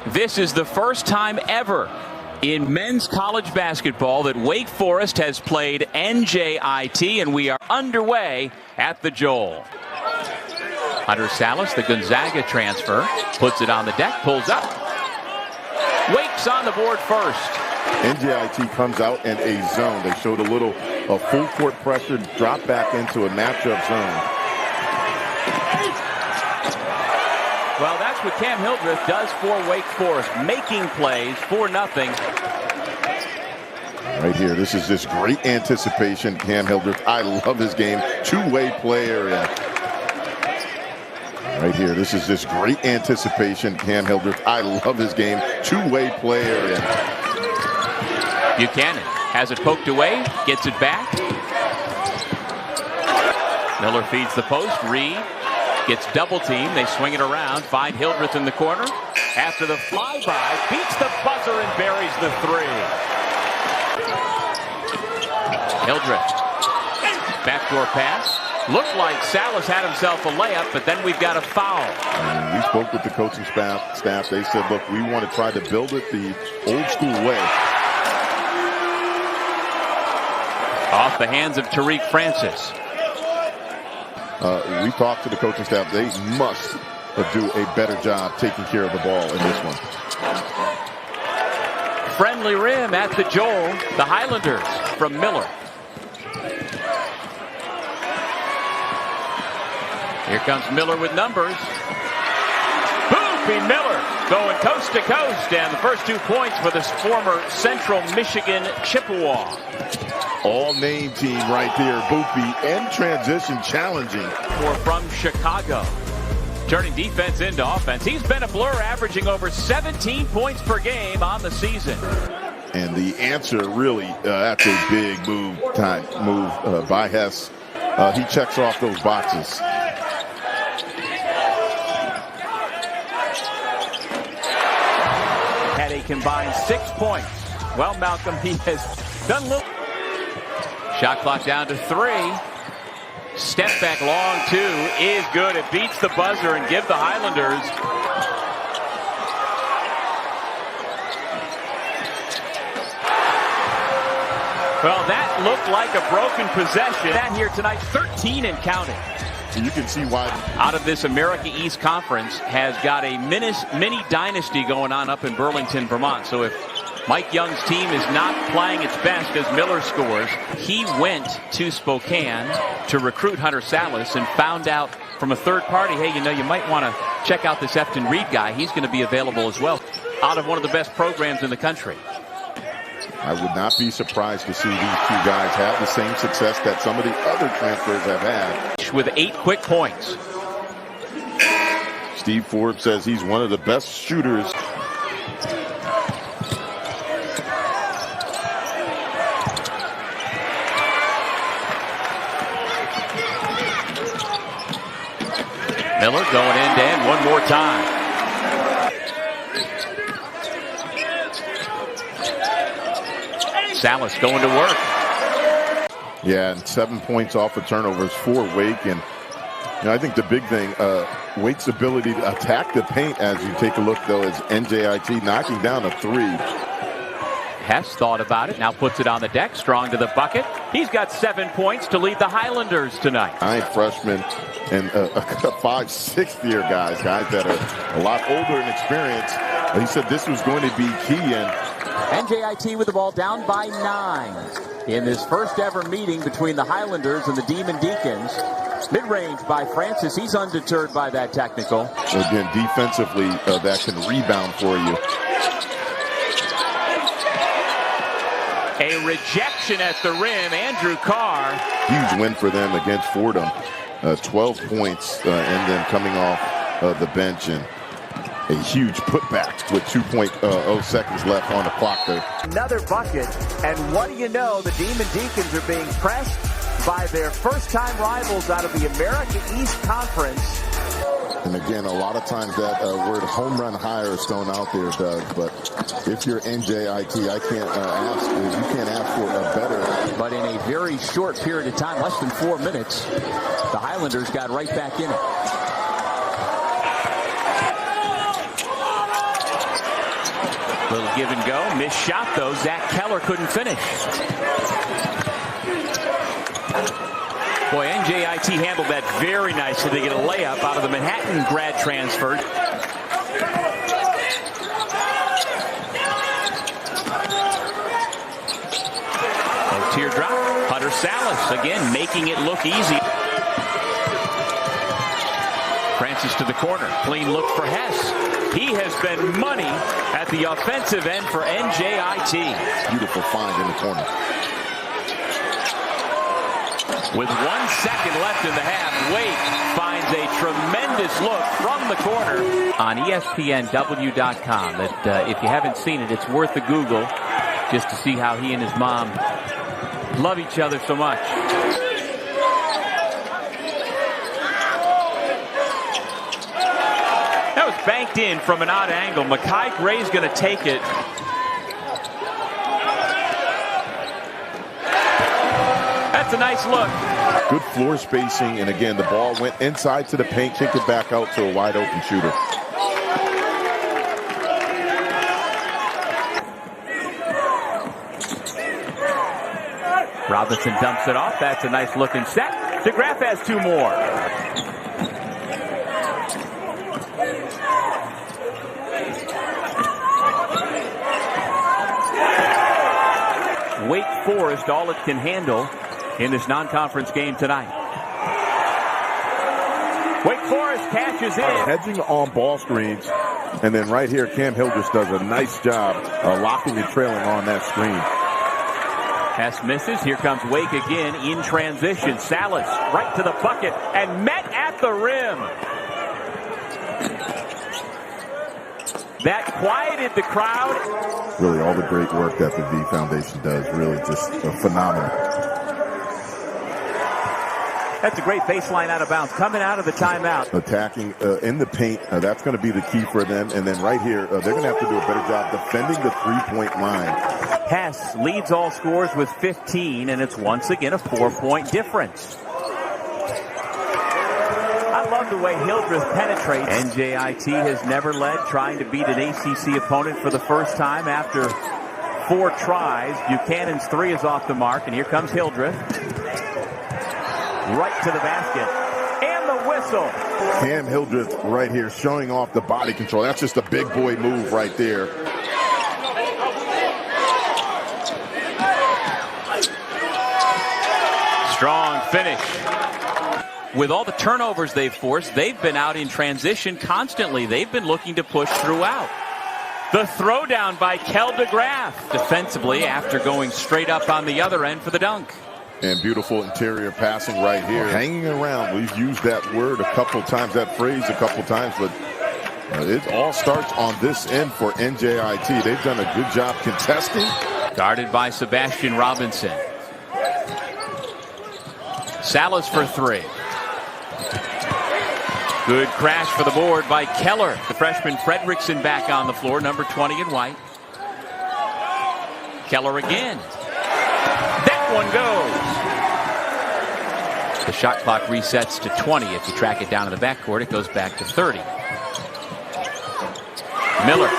This is the first time ever in men's college basketball that Wake Forest has played NJIT, and we are underway at the Joel. Hunter Sallis, the Gonzaga transfer, puts it on the deck, pulls up. Wake's on the board first. NJIT comes out in a zone. They showed a full court pressure, drop back into a matchup zone. Well, that's what Cam Hildreth does for Wake Forest, making plays for nothing. Right here, this is just great anticipation. Cam Hildreth, I love his game. Two-way player. Right here, this is just great anticipation. Cam Hildreth, I love his game. Two-way player. Buchanan has it poked away, gets it back. Miller feeds the post. Reed gets double teamed. They swing it around. Find Hildreth in the corner. After the flyby, beats the buzzer and buries the three. Hildreth. Backdoor pass. Looked like Sallis had himself a layup, but then we've got a foul. And we spoke with the coaching staff. They said, look, we want to try to build it the old school way. Off the hands of Tariq Francis. We talked to the coaching staff. They must do a better job taking care of the ball in this one. Friendly rim at the Joel. The Highlanders from Miller. Here comes Miller with numbers. Boopy Miller going coast to coast. And the first 2 points for this former Central Michigan Chippewa. All-name team right there. Boopy and transition challenging. Or from Chicago. Turning defense into offense. He's been a blur, averaging over 17 points per game on the season. And the answer really, that's a big move by Hess. He checks off those boxes. Had a combined 6 points. Well, Malcolm, he has done little. Shot clock down to 3. Step back long 2 is good. It beats the buzzer and give the Highlanders. Well, that looked like a broken possession. That here tonight, 13 and counting. You can see why. Out of this America East Conference has got a mini dynasty going on up in Burlington, Vermont. So if Mike Young's team is not playing its best as Miller scores, he went to Spokane to recruit Hunter Sallis and found out from a third party, hey, you might want to check out this Efton Reed guy. He's going to be available as well. Out of one of the best programs in the country. I would not be surprised to see these two guys have the same success that some of the other transfers have had. With 8 quick points. Steve Forbes says he's one of the best shooters. Miller going end-to-end one more time. Sallis going to work. Yeah, and 7 points off of turnovers for Wake. And I think the big thing, Wake's ability to attack the paint, as you take a look, though, is NJIT knocking down a 3. Hess thought about it, now puts it on the deck, strong to the bucket. He's got 7 points to lead the Highlanders tonight. 9 freshmen and 5 sixth-year guys that are a lot older in experience. He said this was going to be key. And NJIT with the ball down by 9 in this first ever meeting between the Highlanders and the Demon Deacons. Mid-range by Francis. He's undeterred by that technical. Again, defensively, that can rebound for you. A rejection at the rim. Andrew Carr. Huge win for them against Fordham. 12 points and then coming off the bench, and a huge putback with 2.0 seconds left on the clock there. Another bucket, and what do you know? The Demon Deacons are being pressed by their first-time rivals out of the America East Conference. And again, a lot of times that word home run hire is thrown out there, Doug. But if you're NJIT, you can't ask for a better. But in a very short period of time, less than 4 minutes, the Highlanders got right back in it. Little give and go. Missed shot, though. Zach Keller couldn't finish. Boy, N.J.I.T. handled that very nicely. They get a layup out of the Manhattan grad transfer. Oh, teardrop. Hunter Sallis, again, making it look easy. Francis to the corner. Clean look for Hess. He has been money at the offensive end for N.J.I.T. Beautiful find in the corner. With 1 second left in the half, Wake finds a tremendous look from the corner. On ESPNW.com, that if you haven't seen it, it's worth a Google just to see how he and his mom love each other so much. That was banked in from an odd angle. Makai Gray's going to take it. That's a nice look. Good floor spacing, and again, the ball went inside to the paint, kicked it back out to a wide open shooter. Robinson dumps it off. That's a nice looking set. DeGraff has 2 more. Wake Forest all it can handle in this non-conference game tonight. Wake Forest cashes in. Hedging on ball screens. And then right here, Cam Hildreth does a nice job locking and trailing on that screen. Hess misses. Here comes Wake again in transition. Sallis right to the bucket and met at the rim. That quieted the crowd. Really, all the great work that the V Foundation does, really just phenomenal. That's a great baseline out of bounds. Coming out of the timeout. Attacking in the paint, that's going to be the key for them. And then right here, they're going to have to do a better job defending the three-point line. Hess leads all scores with 15, and it's once again a 4-point difference. I love the way Hildreth penetrates. N.J.I.T. has never led, trying to beat an ACC opponent for the first time after 4 tries. Buchanan's 3 is off the mark, and here comes Hildreth. Right to the basket. And the whistle. Cam Hildreth right here showing off the body control. That's just a big boy move right there. Strong finish. With all the turnovers they've forced, they've been out in transition constantly. They've been looking to push throughout. The throwdown by Kel DeGraff defensively after going straight up on the other end for the dunk. And beautiful interior passing right here. Hanging around. We've used that word a couple times, that phrase a couple times, but it all starts on this end for NJIT. They've done a good job contesting. Guarded by Sebastian Robinson. Sallis for 3. Good crash for the board by Keller. The freshman Friedrichsen back on the floor, number 20 in white. Keller again. That one goes. The shot clock resets to 20. If you track it down in the backcourt, it goes back to 30. Miller.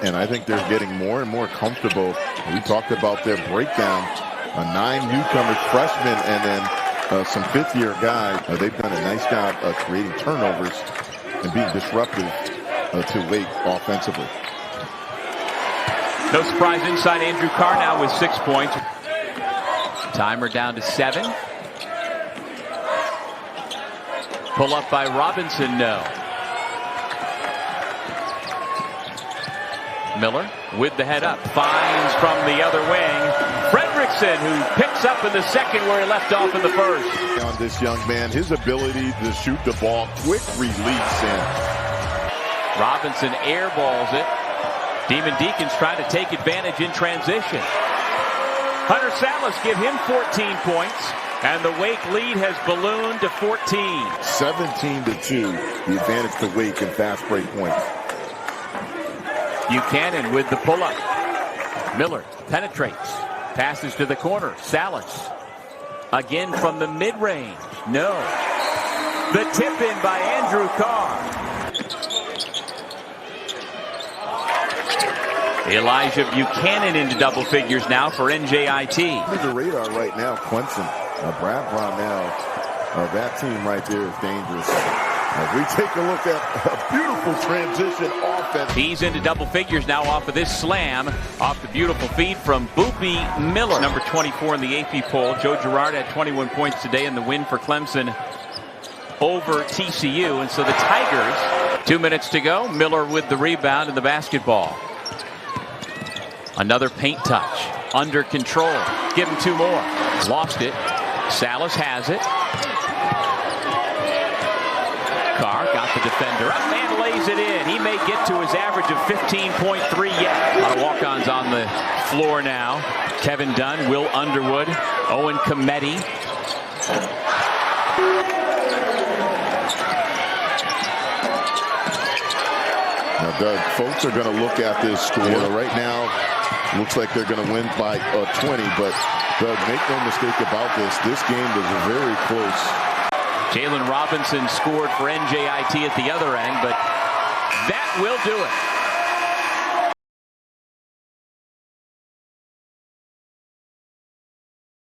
And I think they're getting more and more comfortable. We talked about their breakdown. 9 newcomers, freshmen, and then some fifth-year guys. They've done a nice job of creating turnovers and being disruptive to Wake offensively. No surprise inside Andrew Carr now with 6 points. Timer down to 7. Pull up by Robinson, no. Miller with the head up, finds from the other wing. Friedrichsen, who picks up in the second where he left off in the first. On this young man, his ability to shoot the ball, quick release, and Robinson airballs it. Demon Deacons trying to take advantage in transition. Hunter Sallis give him 14 points, and the Wake lead has ballooned to 14. 17-2, the advantage to Wake in fast break points. Buchanan with the pull-up. Miller penetrates. Passes to the corner. Sallis. Again from the mid-range. No. The tip-in by Andrew Carr. Elijah Buchanan into double figures now for NJIT. Under the radar right now, Clemson. Brad Brownell, that team right there is dangerous. As we take a look at a beautiful transition offense. He's into double figures now off of this slam, off the beautiful feed from Boopy Miller. Number 24 in the AP poll. Joe Girard had 21 points today in the win for Clemson over TCU. And so the Tigers, 2 minutes to go. Miller with the rebound and the basketball. Another paint touch. Under control. Give him 2 more. Lost it. Sallis has it. Carr got the defender up and lays it in. He may get to his average of 15.3 yet. A lot of walk-ons on the floor now. Kevin Dunn, Will Underwood, Owen Cometti. Now, Doug, folks are going to look at this score right now. Looks like they're going to win by 20, but Doug, make no mistake about this. This game is very close. Jalen Robinson scored for NJIT at the other end, but that will do it.